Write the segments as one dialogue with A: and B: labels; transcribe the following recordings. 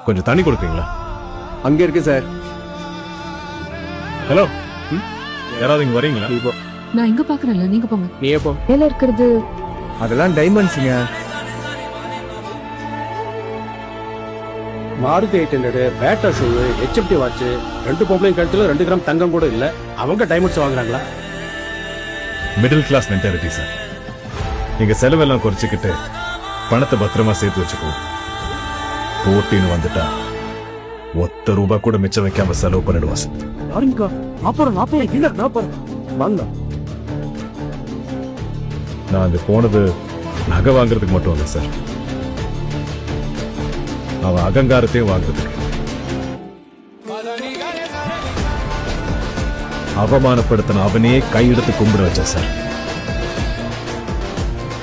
A: கொஞ்சம் தண்ணி கொடுப்பீங்களா?
B: அங்க இருக்கு சார்.
A: ஹலோ, யாராவது இங்க வரீங்களா?
B: இப்போ
C: நான் எங்க பாக்குறேன்ல, நீங்க போங்க.
B: நீ எப்போ?
C: மேல இருக்கிறது
B: அதெல்லாம் டைமண்ட்ஸுங்க. Maruti 800, Bata shoe, HFT watch, 2 பொம்பளைங்க கழுத்துல 2 கிராம் தங்கம் கூட இல்ல. அவங்க டைமண்ட்ஸ் வாங்குறாங்களா?
A: Middle class mentality sir. நீங்க செலவெல்லாம் குறைச்சிக்கிட்டு பணத்தை பத்திரமா சேர்த்து வச்சுக்குவோம். போட்டின்னு வந்துட்டா ₹1 கூட மிச்சம் வைக்காம செலவு பண்ணிடுவா சார்.
B: யாருங்கக்கா? 40 இல்ல 40 வாங்க.
A: நான் அங்க போனது நகை வாங்குறதுக்கு மட்டும் இல்லை சார், அவன் அகங்காரத்தையும் வாங்குறதுக்கு. அவமானப்படுத்தின அவனையே கையெடுத்து கும்பிட வச்ச sir.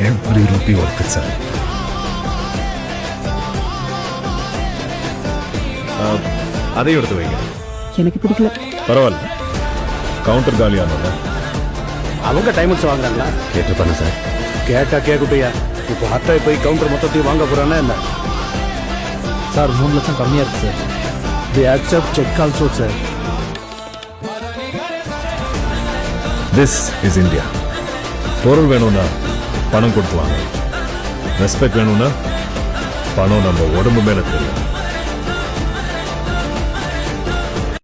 A: Every Ruby worth sir. அதையும் எடுத்து வைங்க.
C: எனக்கு பிடிக்கல.
A: பரவாயில்ல, கவுண்டர் காலியானல.
B: அவங்க டைமண்ட்ஸ் வாங்குறாங்களா?
A: கேட்டு பண்ண சார்.
B: கேட்டா கேக்குட்டியா? இப்போ அத்தாய் போய் கவுண்டர் மொத்தத்தையும் வாங்க போறானா என்ன? சார் 3 லட்சம் கம்மியா இருக்கு sir. The accept check also sir.
A: This is India. பொருள் வேணும்னா பணம் கொடுத்து வாங்க. ரெஸ்பெக்ட் வேணும்னா பணம் நம்ம உடம்பு மேல தெரியும்.